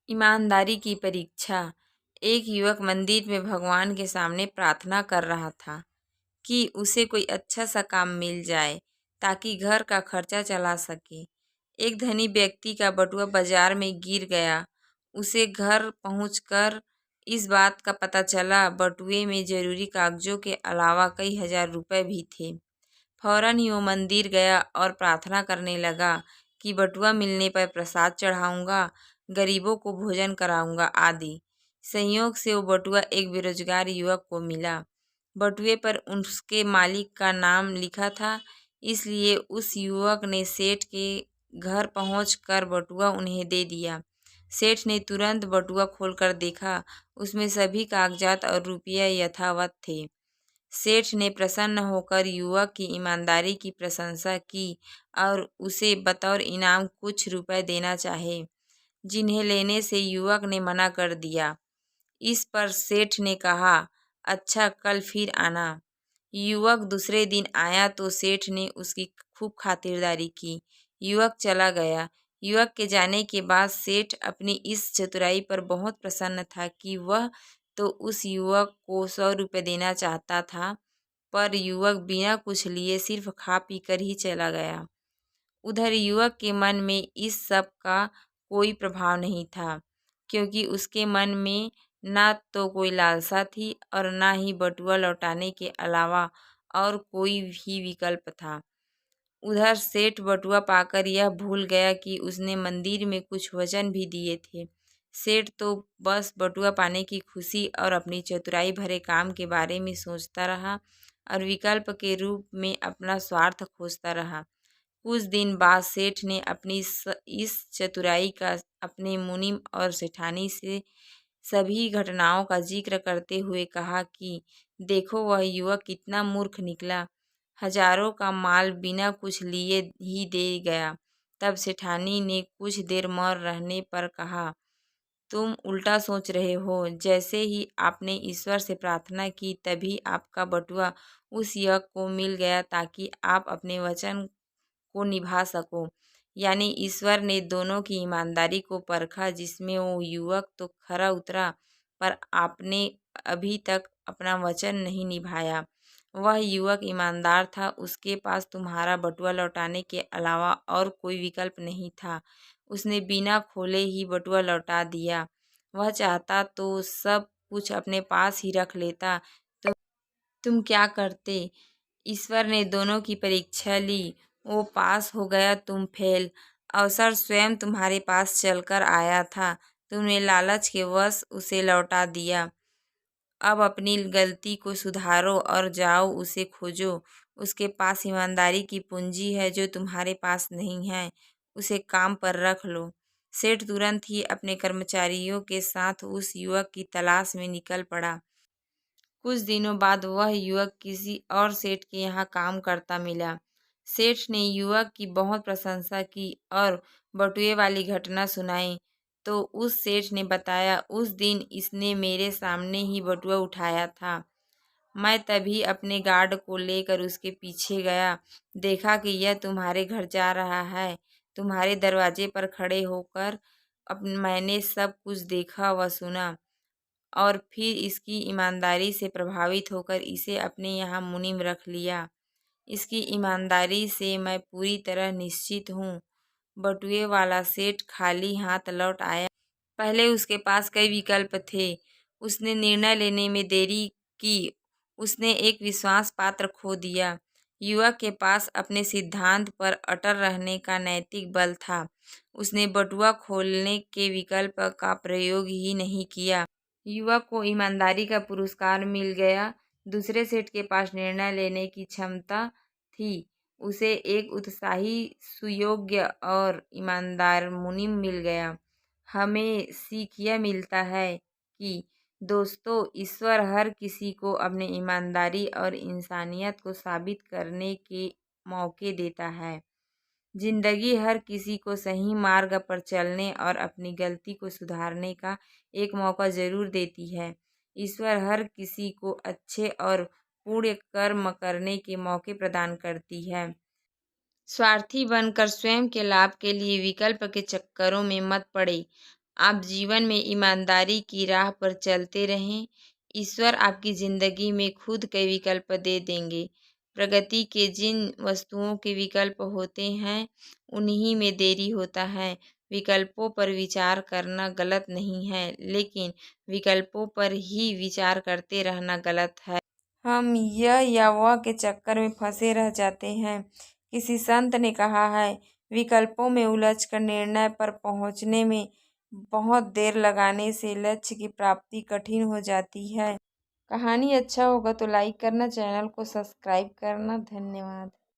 ईमानदारी की परीक्षा। एक युवक मंदिर में भगवान के सामने प्रार्थना कर रहा था कि उसे कोई अच्छा सा काम मिल जाए ताकि घर का खर्चा चला सके। एक धनी व्यक्ति का बटुआ बाजार में गिर गया। उसे घर पहुंचकर इस बात का पता चला। बटुए में जरूरी कागजों के अलावा कई हजार रुपए भी थे। फौरन ही वो मंदिर गया और प्रार्थना करने लगा कि बटुआ मिलने पर प्रसाद चढ़ाऊंगा, गरीबों को भोजन कराऊंगा आदि। संयोग से वो बटुआ एक बेरोजगार युवक को मिला। बटुए पर उसके मालिक का नाम लिखा था, इसलिए उस युवक ने सेठ के घर पहुंचकर बटुआ उन्हें दे दिया। सेठ ने तुरंत बटुआ खोलकर देखा। उसमें सभी कागजात और रुपया यथावत थे। सेठ ने प्रसन्न होकर युवक की ईमानदारी की प्रशंसा की और उसे बतौर इनाम कुछ रुपए देना चाहे, जिन्हें लेने से युवक ने मना कर दिया। इस पर सेठ ने कहा, अच्छा कल फिर आना। युवक दूसरे दिन आया तो सेठ ने उसकी खूब खातिरदारी की। युवक चला गया। युवक के जाने के बाद सेठ अपनी इस चतुराई पर बहुत प्रसन्न था कि वह तो उस युवक को 100 रुपये देना चाहता था, पर युवक बिना कुछ लिए सिर्फ खा पी कर ही चला गया। उधर युवक के मन में इस सब का कोई प्रभाव नहीं था, क्योंकि उसके मन में ना तो कोई लालसा थी और ना ही बटुआ लौटाने के अलावा और कोई भी विकल्प था। उधर सेठ बटुआ पाकर यह भूल गया कि उसने मंदिर में कुछ वचन भी दिए थे। सेठ तो बस बटुआ पाने की खुशी और अपनी चतुराई भरे काम के बारे में सोचता रहा और विकल्प के रूप में अपना स्वार्थ खोजता रहा। कुछ दिन बाद सेठ ने अपनी इस चतुराई का अपने मुनीम और सेठानी से सभी घटनाओं का जिक्र करते हुए कहा कि देखो वह युवक कितना मूर्ख निकला, हजारों का माल बिना कुछ लिए ही दे गया। तब सेठानी ने कुछ देर मौन रहने पर कहा, तुम उल्टा सोच रहे हो। जैसे ही आपने ईश्वर से प्रार्थना की तभी आपका बटुआ उस युवक को मिल गया ताकि आप अपने वचन को निभा सको। यानी ईश्वर ने दोनों की ईमानदारी को परखा, जिसमें वो युवक तो खरा उतरा पर आपने अभी तक अपना वचन नहीं निभाया। वह युवक ईमानदार था, उसके पास तुम्हारा बटुआ लौटाने के अलावा और कोई विकल्प नहीं था। उसने बिना खोले ही बटुआ लौटा दिया। वह चाहता तो सब कुछ अपने पास ही रख लेता। तुम क्या करते? ईश्वर ने दोनों की परीक्षा ली। वो पास हो गया, तुम फेल। अवसर स्वयं तुम्हारे पास चलकर आया था, तुमने लालच के वश उसे लौटा दिया। अब अपनी गलती को सुधारो और जाओ उसे खोजो। उसके पास ईमानदारी की पूंजी है जो तुम्हारे पास नहीं है, उसे काम पर रख लो। सेठ तुरंत ही अपने कर्मचारियों के साथ उस युवक की तलाश में निकल पड़ा। कुछ दिनों बाद वह युवक किसी और सेठ के यहाँ काम करता मिला। सेठ ने युवक की बहुत प्रशंसा की और बटुए वाली घटना सुनाई तो उस सेठ ने बताया, उस दिन इसने मेरे सामने ही बटुआ उठाया था। मैं तभी अपने गार्ड को लेकर उसके पीछे गया। देखा कि यह तुम्हारे घर जा रहा है। तुम्हारे दरवाजे पर खड़े होकर मैंने सब कुछ देखा व सुना और फिर इसकी ईमानदारी से प्रभावित होकर इसे अपने यहाँ मुनीम रख लिया। इसकी ईमानदारी से मैं पूरी तरह निश्चित हूँ। बटुए वाला सेठ खाली हाथ लौट आया। पहले उसके पास कई विकल्प थे। उसने निर्णय लेने में देरी की। उसने एक विश्वास पात्र खो दिया। युवक के पास अपने सिद्धांत पर अटल रहने का नैतिक बल था। उसने बटुआ खोलने के विकल्प का प्रयोग ही नहीं किया। युवक को ईमानदारी का पुरस्कार मिल गया। दूसरे सेठ के पास निर्णय लेने की क्षमता थी। उसे एक उत्साही, सुयोग्य और ईमानदार मुनीम मिल गया। हमें सीख यह मिलता है कि दोस्तों, ईश्वर हर किसी को अपनी ईमानदारी और इंसानियत को साबित करने के मौके देता है। जिंदगी हर किसी को सही मार्ग पर चलने और अपनी गलती को सुधारने का एक मौका जरूर देती है। ईश्वर हर किसी को अच्छे और पुण्य कर्म करने के मौके प्रदान करती है। स्वार्थी बनकर स्वयं के लाभ के लिए विकल्प के चक्करों में मत पड़े। आप जीवन में ईमानदारी की राह पर चलते रहें। ईश्वर आपकी ज़िंदगी में खुद कई विकल्प दे देंगे। प्रगति के जिन वस्तुओं के विकल्प होते हैं उन्हीं में देरी होता है। विकल्पों पर विचार करना गलत नहीं है, लेकिन विकल्पों पर ही विचार करते रहना गलत है। हम यह या वह के चक्कर में फंसे रह जाते हैं। किसी संत ने कहा है, विकल्पों में उलझकर निर्णय पर पहुंचने में बहुत देर लगाने से लक्ष्य की प्राप्ति कठिन हो जाती है। कहानी अच्छा होगा तो लाइक करना, चैनल को सब्सक्राइब करना। धन्यवाद।